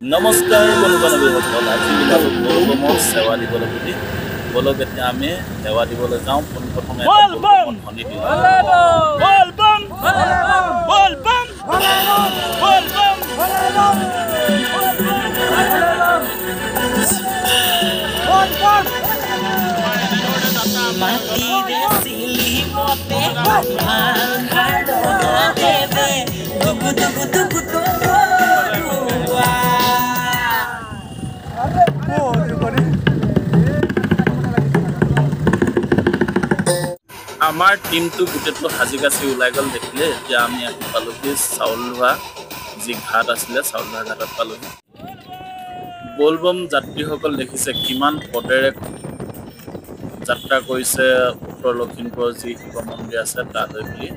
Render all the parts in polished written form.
নমস্কাৰ বন্ধু-বান্ধৱীসকল, আজি ওলালোঁ বলবমৰ সেৱা দিবলৈ বুলি। বলক এতিয়া আমি সেৱা দিবলৈ যাওঁ। পোনপ্ৰথমে ধ্বনি দিওঁ। আমাৰ টিমটো গোটেইটো সাজি কাচি ওলাই গ'ল দেখিলে। এতিয়া আমি আহি পালোহি চাউল ধোৱা যি ঘাট আছিলে, চাউল ধোৱা ঘাটত পালোহি। বলবম যাত্ৰীসকল দেখিছে কিমান পদেৰে যাত্ৰা কৰিছে উত্তৰ লখিমপুৰৰ যি শিৱ মন্দিৰ আছে তালৈ বুলি।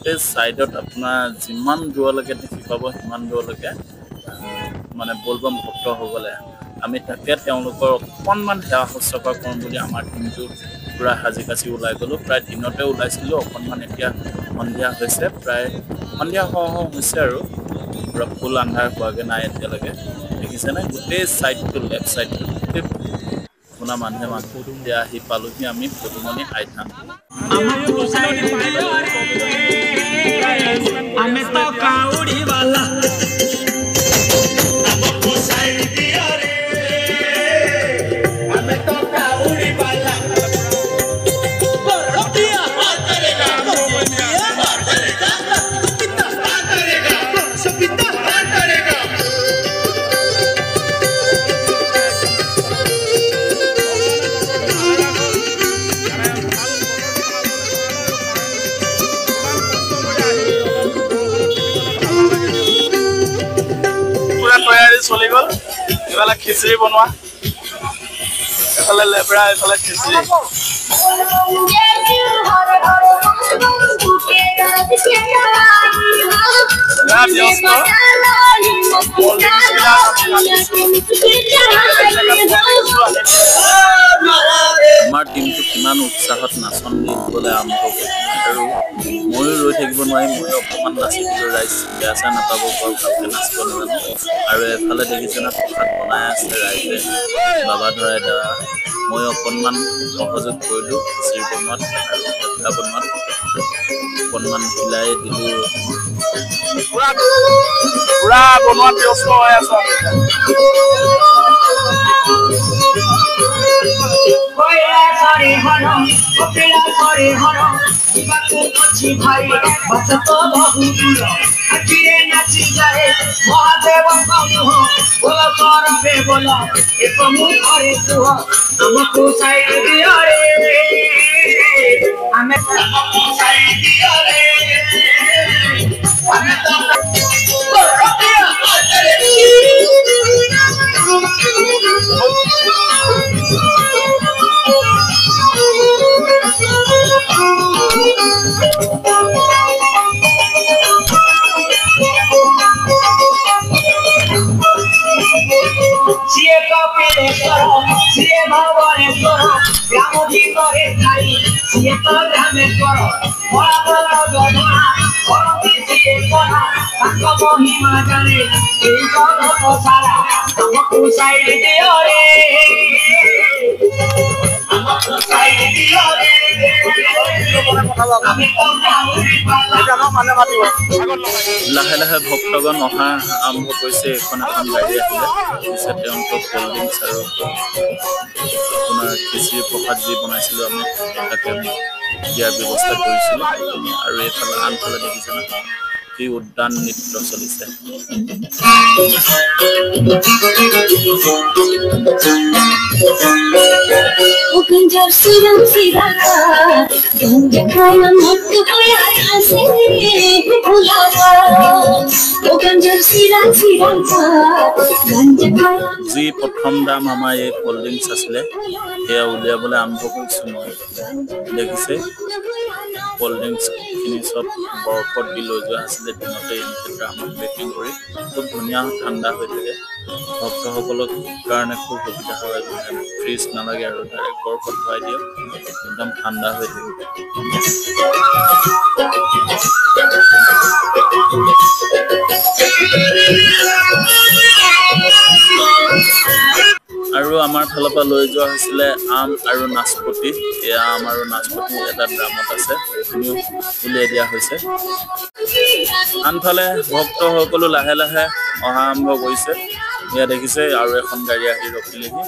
এই ছাইডত আপোনাৰ যিমান দূৰলৈকে দেখি পাব সিমান দূৰলৈকে মানে বলবম ভক্তসকলে। আমি তাকে তেওঁলোকৰ অকণমান সেৱা শুশ্ৰূষা কৰোঁ বুলি আমাৰ টিমটো পূৰা সাজি কাচি ওলাই গ'লোঁ। প্ৰায় দিনতে ওলাইছিলোঁ, অকণমান এতিয়া সন্ধিয়া হৈছে, প্ৰায় সন্ধিয়া হওঁ হৈছে আৰু পূৰা ফুল আন্ধাৰ হোৱাগৈ নাই এতিয়ালৈকে। দেখিছেনে গোটেই ছাইডটো, লেফ্ট ছাইডটো গোটেই আপোনাৰ মানুহ এতিয়া আহি পালোহি আমি পদুমণি আই থান। চলি গ'ল এইফালে খিচিৰি বনোৱা, এফালে লেবৰা, এফালে খিচিৰি। আমাৰ টিমটো কিমান উৎসাহত নাচন দিবলৈ আৰম্ভ কৰিছে আৰু ময়ো ৰৈ থাকিব নোৱাৰিম। ময়ো অকণমান নাচিছিলোঁ। ৰাইজ বেয়া চেয়া নাপাব, বৰ ভালকৈ নাচিব নাজানো। আৰু এফালে দেখিছে না প্ৰসাদ বনাই আছে ৰাইজে বাবা ধৰাই দ্বাৰা। মই অকণমান সহযোগ কৰিলোঁ খিচিৰি বনোৱাত আৰু পিঠা বনোৱাত, অকণমান হিলাই দিলোঁ। পুৰা বনোৱাত ব্যস্ত হৈ আছোঁ আমি। লাহে লাহে ভক্তগণ অহা আৰম্ভ কৰিছে। এখন গাড়ী আহিলে, পিছত তেওঁলোকক কল্ড ড্ৰিংকছ আৰু আপোনাৰ খিচিৰি প্ৰসাদ যি বনাইছিলোঁ আমি তাকে দিয়াৰ ব্যৱস্থা কৰিছিলোঁ। আৰু এইফালে আনফালে দেখিছে না কি উদ্যান নৃত্য চলিছে। যি প্ৰথম দাম আমাৰ এই কল্ড ড্ৰিংকছ আছিলে সেয়া উলিয়াবলৈ আৰম্ভ কৰিছোঁ মই। দেখিছে কল্ড ড্ৰিংকছখিনি চব বৰফত দি লৈ যোৱা আছিলে দিনতে। এনেকৈ ড্ৰামত পেকিং কৰি খুব ধুনীয়া ঠাণ্ডা হৈ থাকে। ভক্তসকলৰ কাৰণে খুব সুবিধা হয়। ফ্ৰিজ নালাগে আৰু ডাইৰেক্ট বৰফত ভৰাই দিয়ক, একদম ঠাণ্ডা হৈ থাকে। আমাৰ ফালৰ পৰা লৈ যোৱা হৈছিলে আম আৰু নাচপতি। এই আম আৰু নাচপতি এটা ড্ৰামত আছে, এইখিনিও উলিয়াই দিয়া হৈছে। আনফালে ভক্তসকলো লাহে লাহে অহা আৰম্ভ কৰিছে। এয়া দেখিছে আৰু এখন গাড়ী আহি ৰখিলেহি।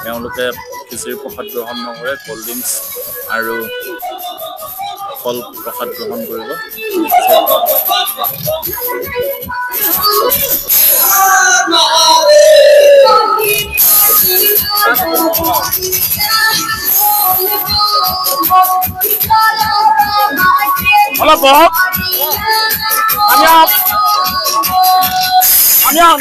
তেওঁলোকে খিচিৰি প্ৰসাদ গ্ৰহণ নকৰে, কল্ড ড্ৰিংকছ আৰু ফল প্ৰসাদ গ্ৰহণ কৰিব। অলপ বহক, আমি আহক।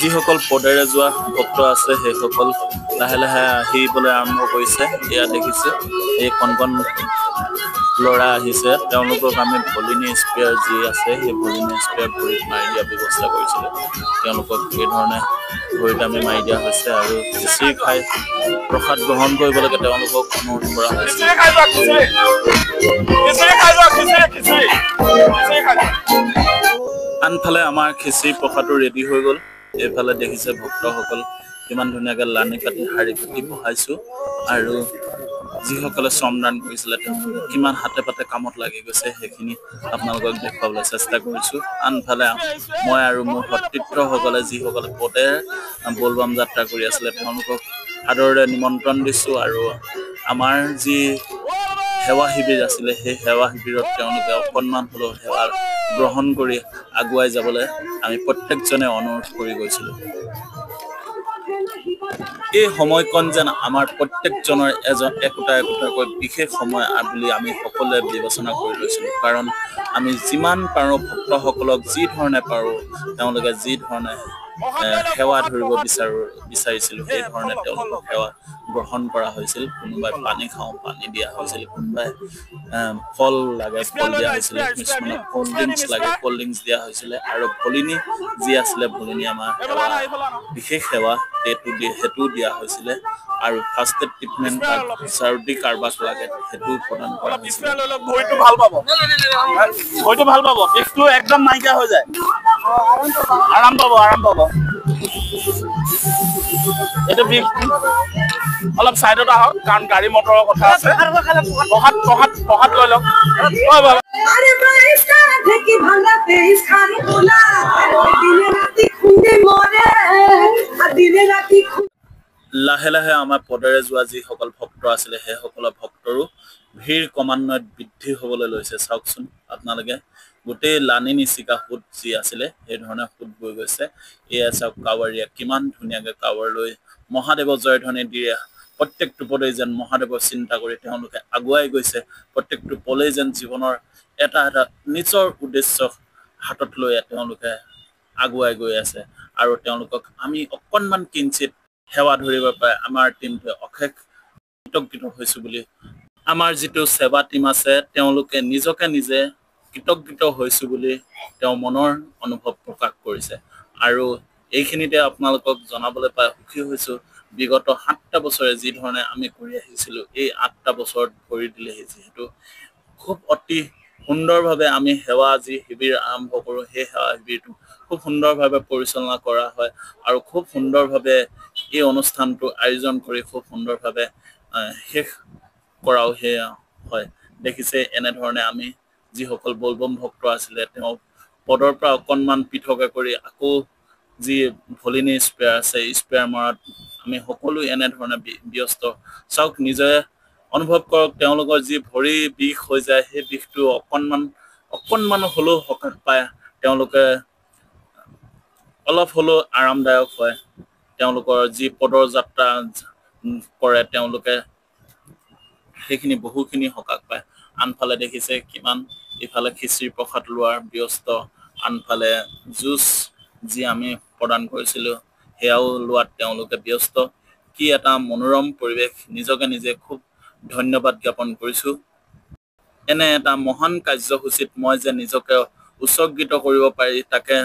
যিসকল পদেৰে যোৱা ভক্ত আছে সেইসকল লাহে লাহে আহিবলৈ আৰম্ভ কৰিছে। এয়া দেখিছে এই কণ ল'ৰা আহিছে, তেওঁলোকক আমি ভলিনী স্পেয়াৰ যি আছে সেই ভলিনী স্পেয়াৰ ভৰিত মাৰি দিয়াৰ ব্যৱস্থা কৰিছিলোঁ। তেওঁলোকক এইধৰণে ভৰিত আমি মাৰি দিয়া হৈছে আৰু খিচিৰি খাই প্ৰসাদ গ্ৰহণ কৰিব লাগে তেওঁলোকক অনুৰোধ কৰা হৈছে। আনফালে আমাৰ খিচিৰি প্ৰসাদো ৰেডি হৈ গ'ল। এইফালে দেখিছে ভক্তসকল কিমান ধুনীয়াকৈ লানি কাটি শাৰী পাতি বহাইছোঁ আৰু যিসকলে শ্ৰমদান কৰিছিলে তেওঁলোকে কিমান হাতে পাতে কামত লাগি গৈছে সেইখিনি আপোনালোকক দেখুৱাবলৈ চেষ্টা কৰিছোঁ। আনফালে মই আৰু মোৰ সতীৰ্থসকলে যিসকলে পদেৰে বলবম যাত্ৰা কৰি আছিলে তেওঁলোকক আদৰেৰে নিমন্ত্ৰণ দিছোঁ আৰু আমাৰ যি সেৱা শিবিৰ আছিলে সেই সেৱা শিবিৰত তেওঁলোকে অকণমান হ'লেও সেৱা গ্ৰহণ কৰি আগুৱাই যাবলৈ আমি প্ৰত্যেকজনে অনুৰোধ কৰি গৈছিলোঁ। এই সময়কণ যেন আমাৰ প্ৰত্যেকজনৰ একোটাকৈ বিশেষ সময় বুলি আমি সকলোৱে বিবেচনা কৰি লৈছিলোঁ। কাৰণ আমি যিমান পাৰোঁ ভক্তসকলক যি ধৰণে পাৰোঁ তেওঁলোকে যি ধৰণে সেৱা ধৰিব বিচাৰিছিলোঁ সেই ধৰণে তেওঁলোকক সেৱা গ্ৰহণ কৰা হৈছিল। কোনোবাই পানী খাওঁ পানী দিয়া হৈছিল, কোনোবাই ফল লাগে ফল দিয়া হৈছিলে, কিছুমানক কল্ড ড্ৰিংকছ লাগে কল্ড ড্ৰিংকছ দিয়া হৈছিলে আৰু ভলিনী যি আছিলে ভলিনী আমাৰ সেৱা বিশেষ সেৱা সেইটোও দিয়া হৈছিলে আৰু ফাৰ্ষ্ট এড ট্ৰিটমেণ্ট চৰ্দি কাৰোবাক লাগে সেইটোও প্ৰদান কৰা হৈছিলে। ভৰিটো ভাল পাব, বিষটো একদম নাইকিয়া হৈ যায়, আৰাম পাব। এইটো বিষ অলপ চাইডত আহক কাৰণ গাড়ী মটৰৰ কথা আছে। প্ৰসাদ লৈ লওক। লাহে লাহে আমাৰ পদেৰে যোৱা যিসকল ভক্ত আছিলে সেইসকলৰ ভক্তৰো ভিৰ ক্ৰমান্বয়ে বৃদ্ধি হ'বলৈ লৈছে। চাওকচোন আপোনালোকে গোটেই লানি নিচিকা সোঁত যি আছিলে সেই ধৰণে সোঁত বৈ গৈছে। এয়া চাওক কাৱাৰীয়া কিমান ধুনীয়াকৈ কাৱাৰ লৈ মহাদেৱৰ জয়ধ্বনি দিয়ে। প্ৰত্যেকটো পদেই যেন মহাদেৱৰ চিন্তা কৰি তেওঁলোকে আগুৱাই গৈছে। প্ৰত্যেকটো পলেই যেন জীৱনৰ এটা নিজৰ উদ্দেশ্য হাতত লৈ তেওঁলোকে আগুৱাই গৈ আছে আৰু তেওঁলোকক আমি অকণমান কিঞ্চিত সেৱা ধৰিব পাৰে আমাৰ টিমটোৱে অশেষ কৃতজ্ঞ হৈছোঁ বুলি আমাৰ যিটো সেৱা টিম আছে তেওঁলোকে নিজকে নিজে কৃতজ্ঞ হৈছোঁ বুলি তেওঁ মনৰ অনুভৱ প্ৰকাশ কৰিছে। আৰু এইখিনিতে আপোনালোকক জনাবলৈ পাই সুখী হৈছোঁ বিগত 7টা বছৰে যি ধৰণে আমি কৰি আহিছিলোঁ এই 8টা বছৰত ভৰি দিলেহি। যিহেতু খুব অতি সুন্দৰভাৱে আমি সেৱা যি শিবিৰ আৰম্ভ কৰোঁ সেই সেৱা শিবিৰটো খুব সুন্দৰভাৱে পৰিচালনা কৰা হয় আৰু খুব সুন্দৰভাৱে এই অনুষ্ঠানটো আয়োজন কৰি খুব সুন্দৰভাৱে শেষ কৰাও সেয়া হয়। দেখিছে এনেধৰণে আমি যিসকল বলবম ভক্ত আছিলে তেওঁ পদৰ পৰা অকণমান পৃথকে কৰি আকৌ যি ভলিনী স্পেয়াৰ আছে স্পেয়াৰ মৰাত আমি সকলো এনেধৰণে ব্যস্ত। চাওক নিজে অনুভৱ কৰক তেওঁলোকৰ যি ভৰি বিষ হৈ যায় সেই বিষটো অকণমান হ'লেও সকাহ পায়, তেওঁলোকে অলপ হ'লেও আৰামদায়ক হয়। তেওঁলোকৰ যি পদৰ যাত্ৰা কৰে তেওঁলোকে সেইখিনি বহুখিনি সকাহ পায়। আনফালে দেখিছে কিমান ইফালে খিচিৰি প্ৰসাদ লোৱাৰ ব্যস্ত, আনফালে জুচ যি আমি প্ৰদান কৰিছিলোঁ সেয়াও লোৱাত তেওঁলোকে ব্যস্ত। কি এটা মনোৰম পৰিৱেশ, নিজকে নিজে খুব ধন্যবাদ জ্ঞাপন কৰিছোঁ। এনে এটা মহান কাৰ্যসূচীত মই যে নিজকে উৎসৰ্গিত কৰিব পাৰি তাকে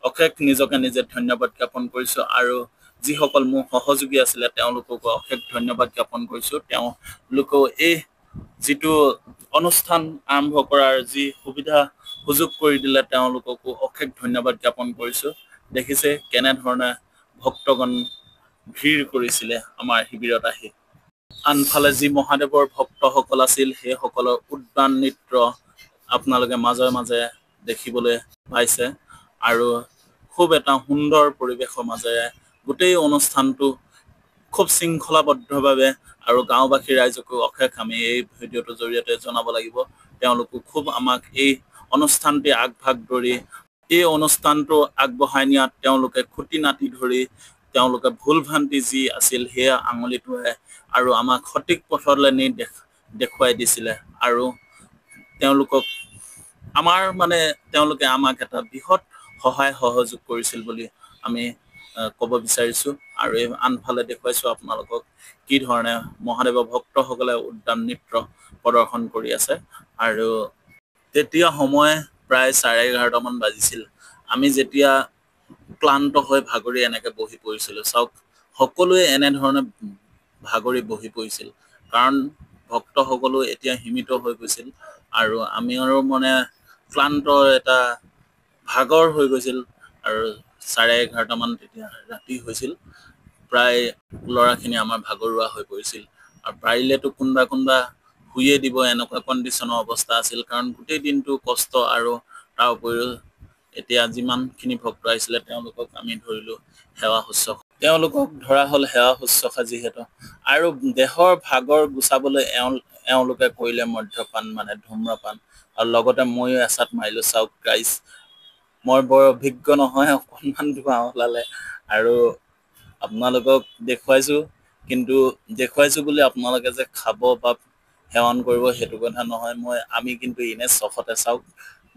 অশেষ নিজকে নিজে ধন্যবাদ জ্ঞাপন কৰিছোঁ। আৰু যিসকল মোৰ সহযোগী আছিলে তেওঁলোককো অশেষ ধন্যবাদ জ্ঞাপন কৰিছোঁ। তেওঁলোকেও এই যিটো অনুষ্ঠান আৰম্ভ কৰাৰ যি সুবিধা সুযোগ কৰি দিলে তেওঁলোককো অশেষ ধন্যবাদ জ্ঞাপন কৰিছোঁ। দেখিছে কেনেধৰণে ভক্তগণ ভিৰ কৰিছিলে আমাৰ শিবিৰত আহি। আনফালে যি মহাদেৱৰ ভক্তসকল আছিল সেইসকলৰ উদ্যান নৃত্য আপোনালোকে মাজে মাজে দেখিবলৈ পাইছে। আৰু খুব এটা সুন্দৰ পৰিৱেশৰ মাজেৰে গোটেই অনুষ্ঠানটো খুব শৃংখলাবদ্ধভাৱে আৰু গাঁওবাসী ৰাইজকো অশেষ আমি এই ভিডিঅ'টোৰ জৰিয়তে জনাব লাগিব। তেওঁলোকো খুব আমাক এই অনুষ্ঠানটি আগভাগ ধৰি এই অনুষ্ঠানটো আগবঢ়াই নিয়াত তেওঁলোকে খুটি নাটি ধৰি তেওঁলোকে ভুল ভ্ৰান্তি যি আছিল সেয়া আঙুলি তোৱাই আৰু আমাক সঠিক পথলৈ নি দেখুৱাই দিছিলে। আৰু তেওঁলোকক তেওঁলোকে আমাক এটা বৃহৎ সহায় সহযোগ কৰিছিল বুলি আমি ক'ব বিচাৰিছোঁ। আৰু এই আনফালে দেখুৱাইছোঁ আপোনালোকক কি ধৰণে মহাদেৱৰ ভক্তসকলে উদ্যান নৃত্য প্ৰদৰ্শন কৰি আছে। আৰু তেতিয়া সময় প্ৰায় 11:30মান বাজিছিল। আমি যেতিয়া ক্লান্ত হৈ ভাগৰি এনেকে বহি পৰিছিলোঁ, চাওক সকলোৱে এনেধৰণে ভাগৰি বহি পৰিছিল কাৰণ ভক্তসকলো এতিয়া সীমিত হৈ গৈছিল আৰু আমি আৰু ক্লান্ত এটা ভাগৰ হৈ গৈছিল। আৰু 11:30মান তেতিয়া ৰাতি হৈছিল। প্ৰায় ল'ৰাখিনি আমাৰ ভাগৰুৱা হৈ পৰিছিল আৰু পাৰিলেতো কোনোবা শুয়ে দিব এনেকুৱা কণ্ডিশ্যনৰ অৱস্থা আছিল। কাৰণ গোটেই দিনটো কষ্ট আৰু তাৰ উপৰিও এতিয়া যিমানখিনি ভক্ত আহিছিলে তেওঁলোকক আমি ধৰিলোঁ সেৱা শুশ্ৰূষা। তেওঁলোকক ধৰা হ'ল সেৱা শুশ্ৰূষা যিহেতু। আৰু দেহৰ ভাগৰ গুচাবলৈ এওঁলোকে কৰিলে মদ্যপান ধূম্ৰপান। আৰু লগতে ময়ো এচাত মাৰিলোঁ। চাওক গাইজ, মই বৰ অভিজ্ঞ নহয়, অকণমান ধোঁৱা ওলালে আৰু আপোনালোকক দেখুৱাইছোঁ। কিন্তু দেখুৱাইছোঁ বুলি আপোনালোকে যে খাব বা সেৱন কৰিব সেইটো কথা নহয়। আমি কিন্তু এনে চখতে, চাওক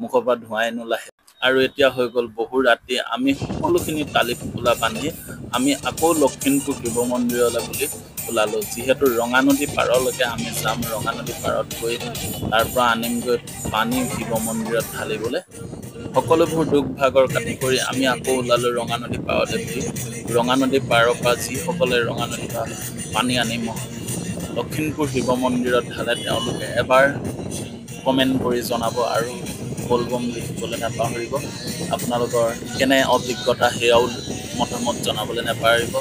মুখৰ পৰা ধোঁৱাই নোলায়। আৰু এতিয়া হৈ গ'ল বহু ৰাতি। আমি সকলোখিনি টালি টোপোলা বান্ধি আমি আকৌ লখিমপুৰ শিৱ মন্দিৰলৈ বুলি ওলালোঁ। যিহেতু ৰঙানদী পাৰলৈকে আমি যাম, ৰঙানদী পাৰত গৈ তাৰ পৰা আনিমগৈ পানী শিৱ মন্দিৰত ঢালিবলৈ। সকলোবোৰ দুখ ভাগৰ কাটি কৰি আমি আকৌ ওলালোঁ ৰঙানদী পাৰলৈ বুলি। ৰঙানদী পাৰৰ পৰা যিসকলে ৰঙানদী পৰা পানী আনি লখিমপুৰ শিৱ মন্দিৰত ঢালে তেওঁলোকে এবাৰ কমেণ্ট কৰি জনাব আৰু বলবম লিখিবলৈ নাপাহৰিব। আপোনালোকৰ কেনে অভিজ্ঞতা সেয়াও মতামত জনাবলৈ নাপাহৰিব।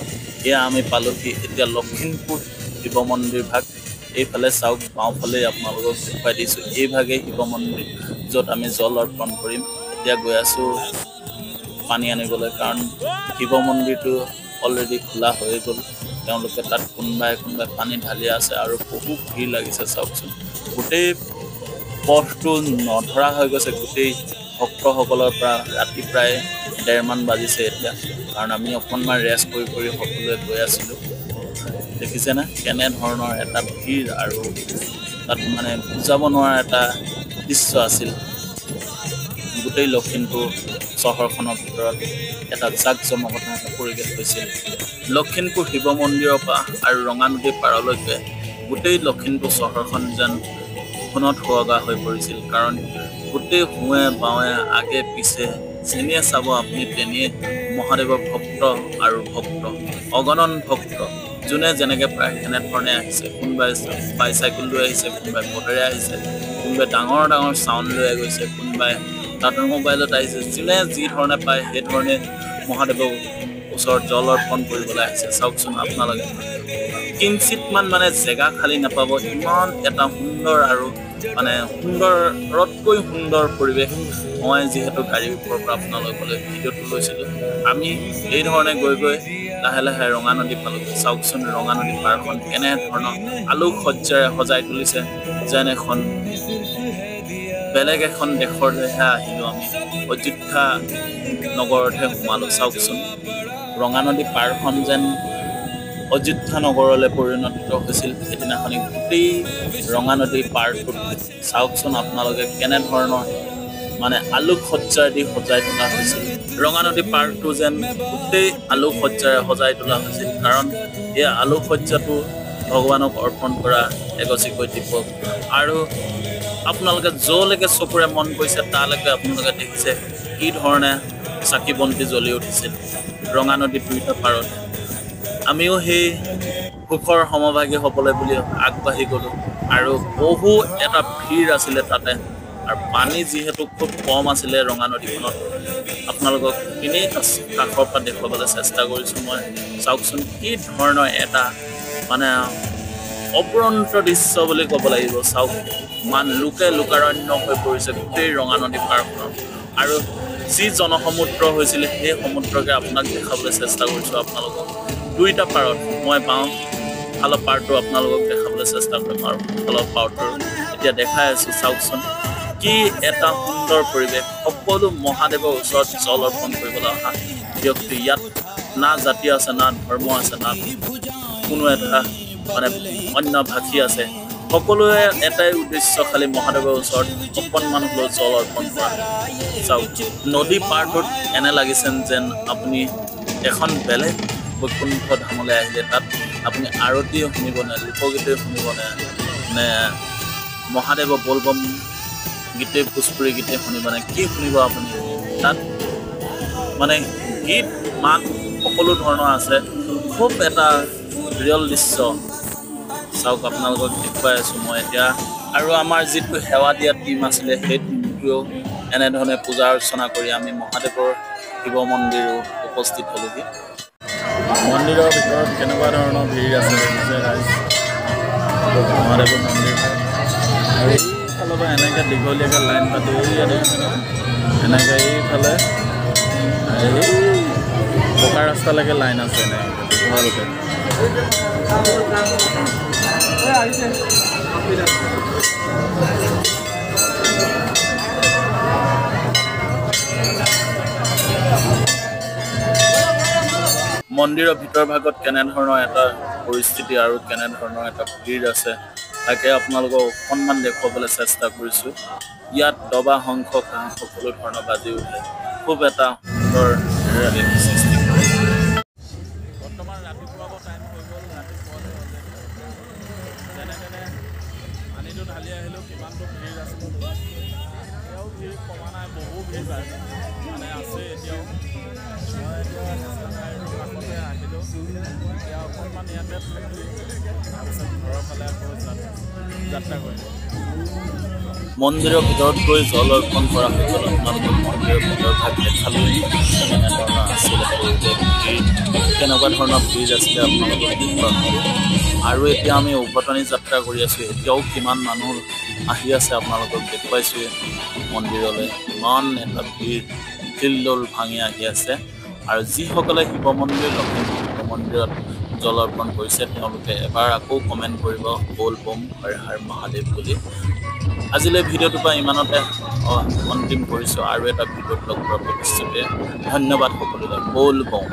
এয়া আমি পালোহি এতিয়া লখিমপুৰ শিৱ মন্দিৰ ভাগ। এইফালে চাওক, বাওঁফালে আপোনালোকক দেখুৱাই দিছোঁ। এইভাগেই শিৱ মন্দিৰ য'ত আমি জল অৰ্পণ কৰিম। এতিয়া গৈ আছোঁ পানী আনিবলৈ, কাৰণ শিৱ মন্দিৰটো অলৰেডি খোলা হৈ গ'ল। তেওঁলোকে তাত কোনোবাই পানী ঢালি আছে আৰু বহু ভিৰ লাগিছে। চাওকচোন, গোটেই পথটো নধৰা হৈ গৈছে গোটেই ভক্তসকলৰ পৰা। ৰাতি প্ৰায় 1:30মান বাজিছে এতিয়া, কাৰণ আমি অকণমান ৰেষ্ট কৰি সকলোৱে গৈ আছিলোঁ। দেখিছেনে কেনেধৰণৰ এটা ভিৰ আৰু তাত বুজাব নোৱাৰা এটা দৃশ্য আছিল। গোটেই লখিমপুৰ চহৰখনৰ ভিতৰত এটা জাকজমকতা এটা পৰিৱেশ হৈছিল। লখিমপুৰ শিৱ মন্দিৰৰ পৰা আৰু ৰঙানদী পাৰলৈকে গোটেই লখিমপুৰ চহৰখন যেন সোণত সুৱগা হৈ পৰিছিল। কাৰণ গোটেই সোঁৱে বাৱে আগে পিছে যেনিয়ে চাব আপুনি তেনিয়ে মহাদেৱৰ ভক্ত আৰু ভক্ত, অগণন ভক্ত। যোনে যেনেকৈ পায় সেনেধৰণে আহিছে। কোনোবাই বাইচাইকেল লৈ আহিছে, কোনোবাই পথেৰে আহিছে, কোনোবাই ডাঙৰ চাউণ্ড লৈ গৈছে, কোনোবাই টাটা মোবাইলত আহিছে। যোনে যি ধৰণে পায় সেই ধৰণে মহাদেৱৰ ওচৰত জল অৰ্পণ কৰিবলৈ আহিছে। চাওকচোন আপোনালোকে কিঞ্চিতমান জেগা খালী নাপাব। ইমান এটা সুন্দৰ আৰু সুন্দৰতকৈ সুন্দৰ পৰিৱেশ। মই যিহেতু গাড়ীৰ ওপৰৰ পৰা আপোনালোকলৈ ভিডিঅ'টো লৈছিলোঁ। আমি এই ধৰণে গৈ লাহে লাহে ৰঙানদী পালোঁ। চাওকচোন ৰঙানদী পাৰখন কেনেধৰণৰ আলোকসজ্জাৰে সজাই তুলিছে, যেন এখন বেলেগ এখন দেশলৈহে আহিলোঁ আমি অযোধ্যা নগৰতহে সোমালোঁ। চাওকচোন ৰঙানদী পাৰখন যেন অযোধ্যা নগৰলৈ পৰিণত হৈছিল সেইদিনাখনি গোটেই ৰঙানদী পাৰটোত। চাওকচোন আপোনালোকে কেনেধৰণৰ মানে আলোকসজ্জাৰে দি সজাই তোলা হৈছিল। ৰঙানদী পাৰটো যেন গোটেই আলোকসজ্জাৰে সজাই তোলা হৈছিল, কাৰণ এই আলোকসজ্জাটো ভগৱানক অৰ্পণ কৰা এগছিকৈ দীপক। আৰু আপোনালোকে য'লৈকে চকুৰে মন কৰিছে তালৈকে আপোনালোকে দেখিছে কি ধৰণে চাকি বন্তি জ্বলি উঠিছিল ৰঙানদী দুয়োটা পাৰত। আমিও সেই সুখৰ সমভাগী হ'বলৈ বুলি আগবাঢ়ি গ'লোঁ আৰু বহু এটা ভিৰ আছিলে তাতে। আৰু পানী যিহেতু খুব কম আছিলে ৰঙানদীখনত, আপোনালোকক এনেই কাষৰ পৰা দেখুৱাবলৈ চেষ্টা কৰিছোঁ মই। চাওকচোন কি ধৰণৰ এটা মানে অপৰন্ত দৃশ্য বুলি ক'ব লাগিব। চাওক লোকে লোকাৰণ্য হৈ পৰিছে গোটেই ৰঙানদী পাৰখনত। আৰু যি জনসমুদ্ৰ হৈছিলে সেই সমুদ্ৰকে আপোনাক দেখাবলৈ চেষ্টা কৰিছোঁ। আপোনালোকক দুইটা পাৰত মই বাওঁ ফালৰ পাৰটো আপোনালোকক দেখাবলৈ চেষ্টা কৰিম আৰু ফালৰ পাৰটো এতিয়া দেখাই আছোঁ। চাওকচোন কি এটা সুন্দৰ পৰিৱেশ। সকলো মহাদেৱৰ ওচৰত জল অৰ্পণ কৰিবলৈ অহা ব্যক্তি। ইয়াত না জাতি আছে, না ধৰ্ম আছে, না কোনো এটা মানে অন্য ভাষী আছে। সকলোৱে এটাই উদ্দেশ্য, খালি মহাদেৱৰ ওচৰত অকণমান হ'লেও জল অৰ্পণ কৰা। চাওক নদী পাৰটোত এনে লাগিছে যেন আপুনি এখন বেলেগ বৈকুণ্ঠ ধামলৈ আহিলে। তাত আপুনি আৰতিও শুনিব নে, লোকগীতেই শুনিব নে মহাদেৱৰ বলবম গীতেই ভোজপুৰী গীতেই শুনিব নে, কি শুনিব আপুনি? তাত মানে গীত মাত সকলো ধৰণৰ আছে। খুব এটা ৰিয়েল দৃশ্য। চাওক আপোনালোকক দেখুৱাই আছোঁ মই এতিয়া। আৰু আমাৰ যিটো সেৱা দিয়া টীম আছিলে সেই টীমটোৱেও এনেধৰণে পূজা অৰ্চনা কৰি আমি মহাদেৱৰ শিৱ মন্দিৰো উপস্থিত হ'লোহি। মন্দিৰৰ ভিতৰত কেনেকুৱা ধৰণৰ ভিৰ আছে মহাদেৱৰ মন্দিৰ। আৰু এইফালৰ পৰা এনেকৈ দীঘলীয়াকৈ লাইন পাতি এনেকৈ এইফালে এই পকা ৰাস্তালৈকে লাইন আছে এনেকৈ ভালকৈ। মন্দিৰৰ ভিতৰ ভাগত কেনেধৰণৰ এটা পৰিস্থিতি আৰু কেনেধৰণৰ এটা ভিৰ আছে তাকে আপোনালোকক অকণমান দেখুৱাবলৈ চেষ্টা কৰিছোঁ। ইয়াত দবা শংখ কাঁহ সকলো ধৰণৰ বাজি উঠে। খুব এটা সুন্দৰ সৃষ্টি কৰে। বৰ্তমান ৰাতিপুৱা টাইম হৈ গ'ল, ৰাতিপুৱালৈ যেনে তেনে পানীটো ঢালি আহিলোঁ। কিমানটো ভিৰ আছিলে এতিয়াও ভিৰ কমা নাই, বহু ভিৰ মানে আছে এতিয়াও। মই এতিয়া কাষতে আহিলোঁ, এতিয়া অকণমান ইয়াতে থাকি তাৰপিছত ঘৰৰ ফালে আকৌ যাত্ৰা কৰিলোঁ। মন্দিৰৰ ভিতৰত গৈ জল অৰ্পণ কৰা হৈ গ'ল। আপোনালোকক মন্দিৰৰ ভিতৰ ভাগ দেখালোঁ কেনেধৰণৰ আছিলে পৰিৱেশ, কেনেকুৱা ধৰণৰ ভিৰ আছিলে আপোনালোকক দেখুওৱা হ'ল। আৰু এতিয়া আমি উভতনি যাত্ৰা কৰি আছোঁ। এতিয়াও কিমান মানুহ আহি আছে আপোনালোকক দেখুৱাইছোঁ মন্দিৰলৈ। ইমান এটা ভিৰ হিলদোল ভাঙি আহি আছে। আৰু যিসকলে শিৱ মন্দিৰ লখিমপুৰ শিৱ মন্দিৰত জল অৰ্পণ কৰিছে তেওঁলোকে এবাৰ আকৌ কমেণ্ট কৰিব বল বম হৰ হৰ মহাদেৱ বুলি। আজিলৈ ভিডিঅ'টোৰ পৰা ইমানতে অন্তিম কৰিছোঁ। আৰু এটা ভিডিঅ'ত লগ পোৱাৰ প্ৰতিশ্ৰুতিৰে ধন্যবাদ সকলোলৈ। বল বম।